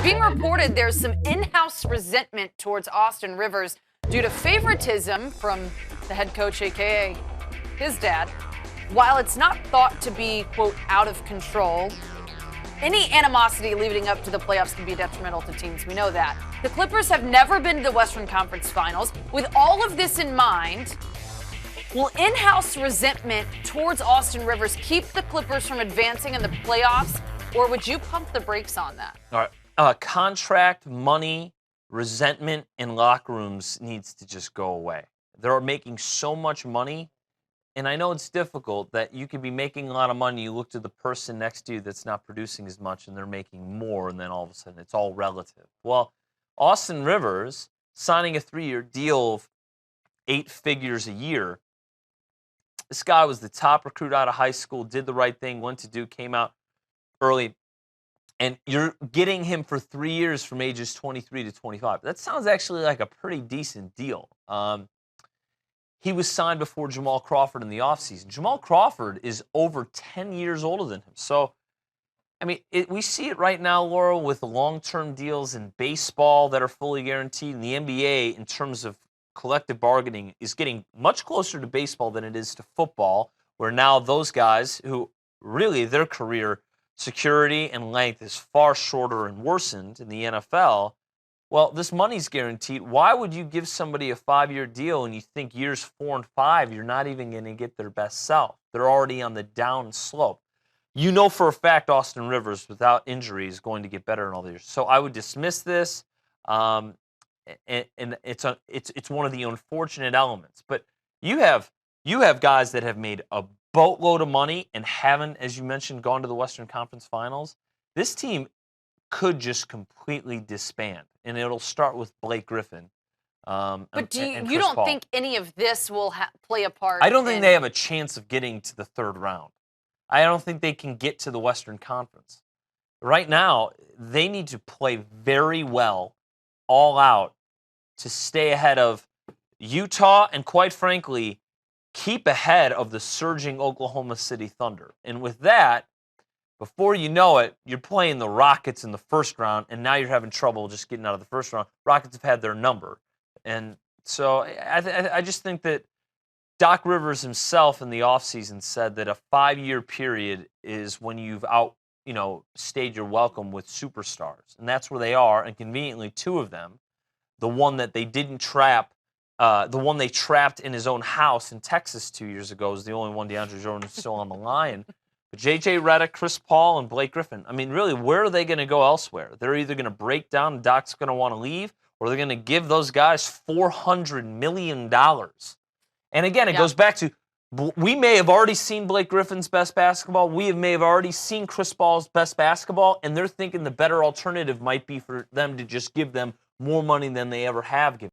being reported there's some in-house resentment towards Austin Rivers due to favoritism from the head coach, a.k.a. his dad. While it's not thought to be, quote, out of control, any animosity leading up to the playoffs can be detrimental to teams. We know that. The Clippers have never been to the Western Conference Finals. With all of this in mind, will in-house resentment towards Austin Rivers keep the Clippers from advancing in the playoffs, or would you pump the brakes on that? All right. Contract, money, resentment in locker rooms needs to just go away. They're making so much money, and I know it's difficult that you could be making a lot of money. You look to the person next to you that's not producing as much, and they're making more, and then all of a sudden it's all relative. Well, Austin Rivers signing a 3-year deal of 8 figures a year. This guy was the top recruit out of high school, did the right thing, went to Duke, came out early. And you're getting him for 3 years from ages 23 to 25. That sounds actually like a pretty decent deal. He was signed before Jamal Crawford in the offseason. Jamal Crawford is over 10 years older than him. So, I mean, we see it right now, Laura, with long-term deals in baseball that are fully guaranteed. And the NBA, in terms of collective bargaining, is getting much closer to baseball than it is to football, where now those guys who really their career security and length is far shorter and worsened in the NFL. Well, this money's guaranteed. Why would you give somebody a 5-year deal and you think years 4 and 5, you're not even going to get their best self? They're already on the down slope. You know for a fact Austin Rivers, without injury, is going to get better in all the years. So I would dismiss this, and it's one of the unfortunate elements. But you have guys that have made a boatload of money and haven't, as you mentioned, gone to the Western Conference Finals. This team could just completely disband, and it'll start with Blake Griffin. But you don't Paul. think any of this will play a part? I don't think they have a chance of getting to the 3rd round. I don't think they can get to the Western Conference. Right now, they need to play very well, all out, to stay ahead of Utah and, quite frankly, keep ahead of the surging Oklahoma City Thunder. And with that, before you know it, you're playing the Rockets in the 1st round, and now you're having trouble just getting out of the 1st round. Rockets have had their number. And so I just think that Doc Rivers himself in the offseason said that a 5-year period is when you've stayed your welcome with superstars. And that's where they are, and conveniently 2 of them, the one that they didn't trap, the one they trapped in his own house in Texas 2 years ago is the only one DeAndre Jordan is still on the line. But J.J. Redick, Chris Paul, and Blake Griffin, I mean, really, where are they going to go elsewhere? They're either going to break down and Doc's going to want to leave, or they're going to give those guys $400 million. And again, it goes back to, we may have already seen Blake Griffin's best basketball. We may have already seen Chris Paul's best basketball, and they're thinking the better alternative might be for them to just give them more money than they ever have given.